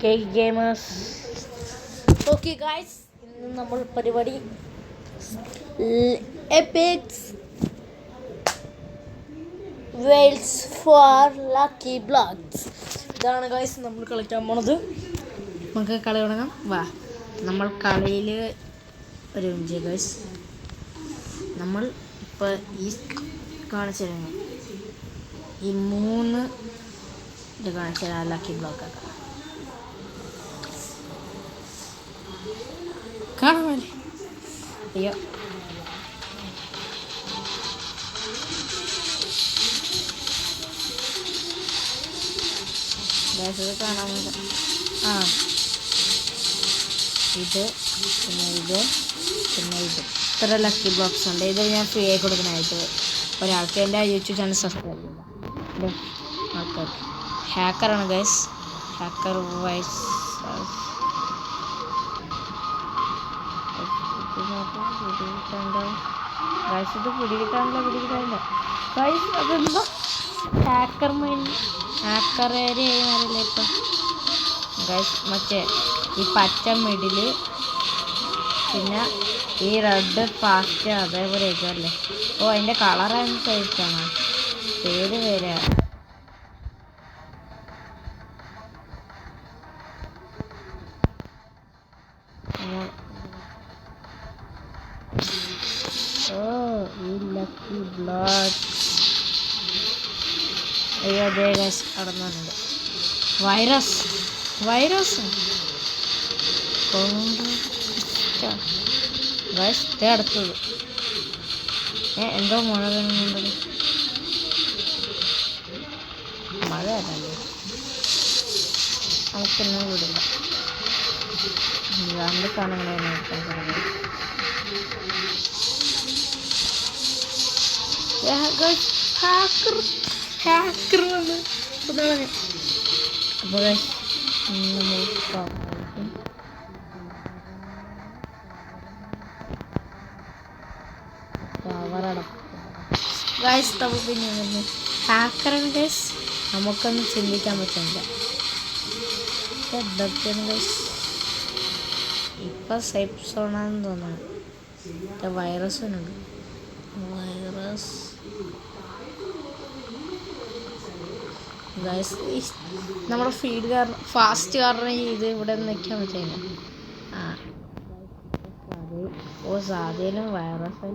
Okay gamers, okay guys, ഇന്ന് നമ്മൾ പരിപാടി APIX Wales four lucky blocks. ഇതാണ് ഗായ്സ് നമ്മൾ കളിക്കാൻ പോണത്. നമുക്ക് കളി തുടങ്ങാം. വാ, നമ്മൾ കളിയിൽ ഒരു മിനിറ്റ് ഗായ്സ്. നമ്മൾ ഇപ്പോൾ ഈ കാണിച്ചു തരാം, ഈ 3 ഇത് കാണിച്ചു തരാം. ലക്കി ബ്ലോക്ക് ആക്കാം. കാണാമല്ലേ? അയ്യോ, ഇത് കാണാൻ ഇത് പിന്നെ ഇത് പിന്നെ ഇത് ഇത്ര ലക്കി ബ്ലോക്സ് ഉണ്ട്. ഇത് ഞാൻ ഫ്രീ ആയി കൊടുക്കാനായിട്ട് ഒരാൾക്ക് എൻ്റെ യൂട്യൂബ് ചാനൽ സബ്സ്ക്രൈബ് ചെയ്യില്ല. ആൾക്കാർക്ക് ഹാക്കറാണ് ഗൈസ്, ഹാക്കർ വൈസ് ഇത് പിടികിട്ടാനില്ല ഗൈസ്. അതെന്താ ഹാക്കർ ഏരിയ ആയിരുന്നില്ല ഇപ്പം ഗൈസ്. മറ്റേ ഈ പച്ച മിഡില് പിന്നെ ഈ റെഡ് ഫാസ്റ്റ് അതേപോലെ ആയിട്ടല്ലേ. ഓ, അതിൻ്റെ കളർ അനുസരിച്ചാണ് പേര് വരിക. ഈ ലക്കി ബ്ലോക്ക് അയ്യോ അതേ ഗൈസ് കടന്നുണ്ട്. വൈറസ് ഗൈസ് അടുത്തത് എന്തോ മഴ വരുന്നുണ്ടത്. മഴ വരല്ലേ, നമുക്കൊന്നും വിടില്ല. രണ്ട് സാധനങ്ങളാണ് എടുക്കാൻ പറയുന്നത്. ഹാക്കർ വന്ന് അപ്പോൾ ഗൈസ് നമ്മൾ പിന്നെ വന്നു ഹാക്കറാണ് ഗൈസ്. നമുക്കൊന്നും ചിന്തിക്കാൻ പറ്റില്ല. എന്തൊക്കെയാണ് ഗൈസ് ഇപ്പം സേഫ് സോണാന്ന് തോന്നുന്നു. വൈറസുണ്ട്. ഗൈസ് നമ്മുടെ ഫീഡ് കാരണം ഫാസ്റ്റ് കാരണം ഇത് ഇവിടെ നിൽക്കാൻ പറ്റില്ല. സാധ്യതയിലും വൈറസ്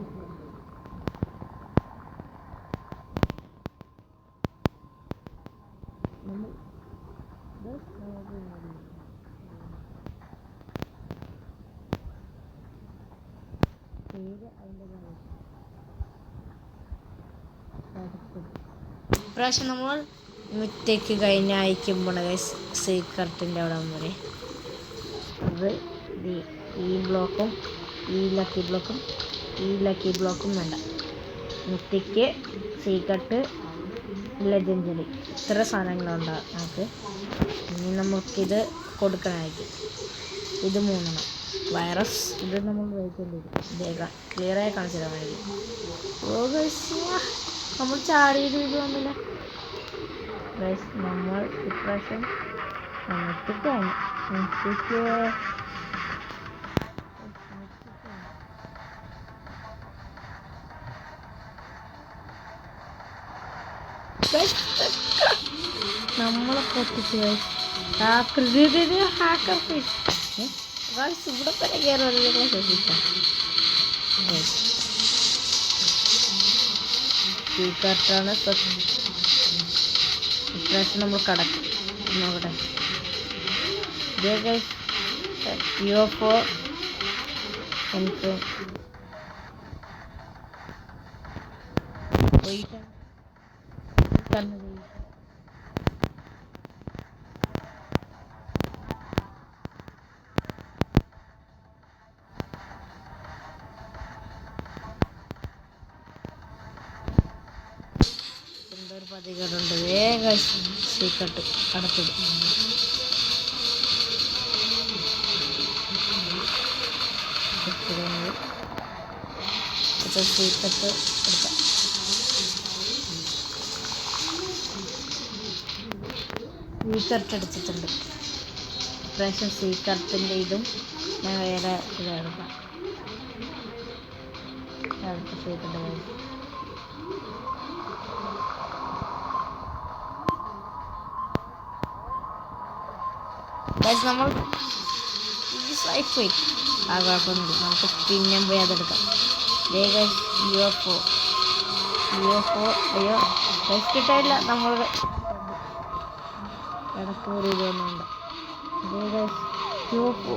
ഇപ്രാവശ്യം നമ്മൾ മിറ്റേക്ക് കഴിഞ്ഞ അയക്കുമ്പോൾ സീക്രട്ടിൻ്റെ അവിടെ വരെ അത് ഈ ബ്ലോക്കും ഈ ലക്കി ബ്ലോക്കും വേണ്ട. മിറ്റയ്ക്ക് സീക്രട്ട് ലെജൻഡറി ഇത്ര സാധനങ്ങളുണ്ടാകും നമുക്ക്. ഇനി നമുക്കിത് കൊടുക്കണമായിരിക്കും. ഇത് 3 വൈറസ്. ഇത് നമ്മൾ വയ്ക്കേണ്ടിവരും. ക്ലിയറായി കാണിച്ചു തരാൻ വേണ്ടി. നമ്മൾ ചാടിയത് ഇത് വന്നില്ല ഗൈസ്. നമ്മൾ ഇപ്രാവശ്യം മിറ്റയ്ക്കാണ്. നമ്മളെ പൊട്ടിച്ച് ഹാക്കർ ഫിഷ് ഇവിടെ തന്നെ കയറുക ശ്രദ്ധിക്കാം. സീക്രട്ടാണ് ഇപ്രാവശ്യം നമ്മൾ കടക്കും. നോക്കട്ടെ. UFO എനിക്ക് എന്തൊരു പതികളുണ്ട്. വേഗം സീക്രട്ട് അടുത്തത്. സീക്രട്ട് എടുക്കാം. സീക്രട്ട് എടുത്തിട്ടുണ്ട്. ഇപ്രാവശ്യം സീക്രത്തിൻ്റെ ഇതും ഞാൻ വേറെ ഇതെടുക്കാം. സീക്രട്ട് നമ്മൾ ആ കുഴപ്പമൊന്നുമില്ല, നമുക്ക് പിന്നെ പോയി അതെടുക്കാം. UFO അയ്യോ ബസ് കിട്ടാനില്ല. നമ്മൾ ഇടയ്ക്ക് ഒരു ഇതൊന്നുണ്ട്. UFO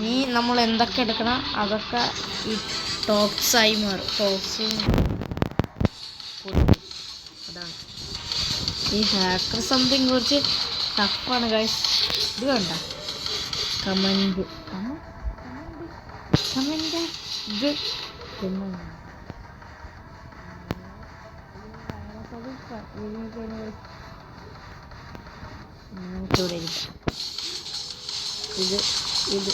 നീ നമ്മൾ എന്തൊക്കെ എടുക്കണം അതൊക്കെ ഈ ടോപ്സായി മാറും. അതാണ് ഈ ഹാക്കർ സംതിങ് കുറച്ച് ടഫാണ് ഗൈസ്. ഇത് വേണ്ട കമൻറ്റ് ഇത് ഇത്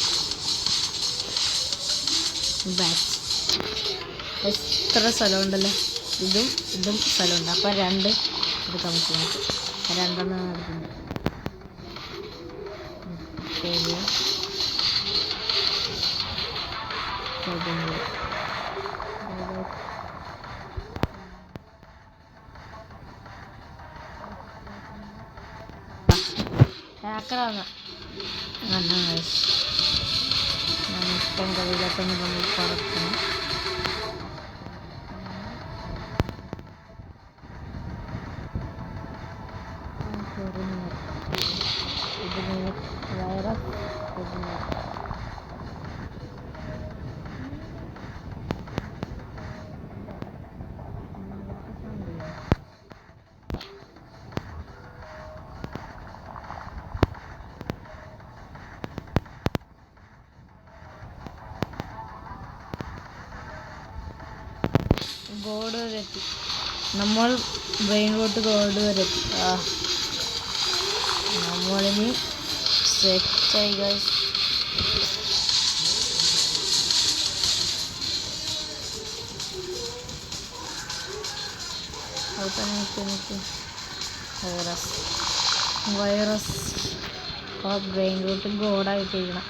ബാറ്റ് എത്ര സ്ഥലമുണ്ടല്ലോ. ഇതും സ്ഥലമുണ്ട്. അപ്പം രണ്ട് എടുക്കാൻ പറ്റും നമുക്ക്. രണ്ടെണ്ണം എടുക്കുന്നത് ഹാക്കറാണ്. ഇപ്പം കവിതത്തൊന്ന് നമ്മൾ പറക്കണം. ഇതിന് വൈറസ് ഗോഡ് വരെ എത്തി. നമ്മൾ ബ്രെയിൻ റോട്ട് ഗോഡ് വരെ എത്തി. നമ്മളിനി സെറ്റായി ഗൈസ്. വൈറസ് ബ്രെയിൻ റൂട്ട് ഗോഡായിട്ടിരിക്കണം.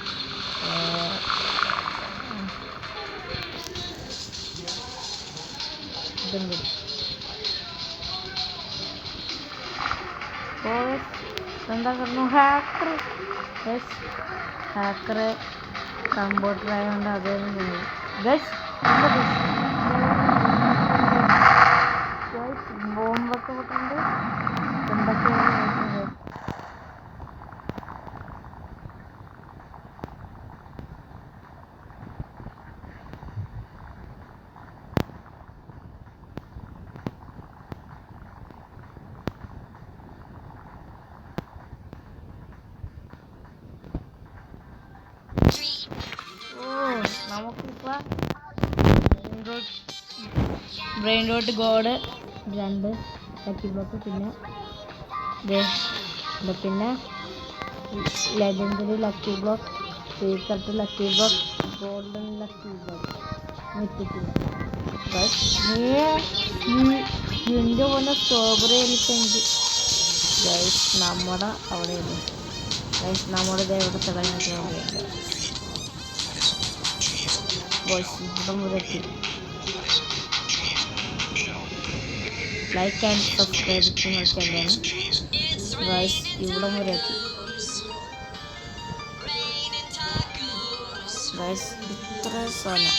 എന്താ പറഞ്ഞു ഹാക്കർ കമ്പ്യൂട്ടർ ആയതുകൊണ്ട് അതൊന്നും ബോംബൊക്കെ പൊട്ടുണ്ട്. എന്തൊക്കെയാണ് നമുക്കിപ്പോൾ brain rot god 2 lucky block പിന്നെ legendary lucky block, secret lucky block, golden lucky block കിട്ടിയിട്ടില്ല. എൻ്റെ പോലെ സ്ട്രോബെറി എലിഫൻറ്റ് ഗൈസ് നമ്മുടെ അവിടെയുണ്ട്. ഗൈസ് നമ്മുടെ ഇത് എവിടെ തുടങ്ങിയിട്ട് ബോയ്സ് ഇവിടം വരെ എത്തി. ലൈക്ക് ആൻഡ് സബ്സ്ക്രൈബ് നോക്കിയാണ് ഗൈസ് ഇവിടം വരെ എത്തി. ഗൈസ് ഇത്ര സാധനം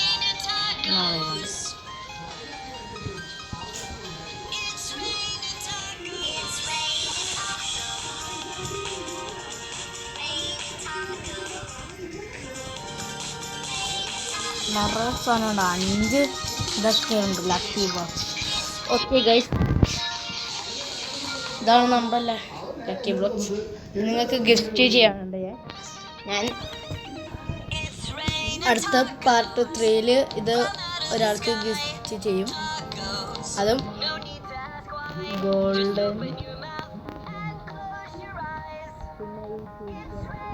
നാളെയുണ്ട്. നിറയെ സാധനമുണ്ട്. 5 ഇതൊക്കെ ഉണ്ട് ലക്കി ബോക്സ്. ഓക്കെ ഗൈസ് ഇതാണ് നമ്മുടെ ലക്കി ബ്ലോക്സ്. നിങ്ങൾക്ക് ഗിഫ്റ്റ് ചെയ്യാനുണ്ട്. ഞാൻ അടുത്ത പാർട്ട് 3 ഇത് ഒരാൾക്ക് ഗിഫ്റ്റ് ചെയ്യും. അതും ഗോൾഡൻ, പിന്നെ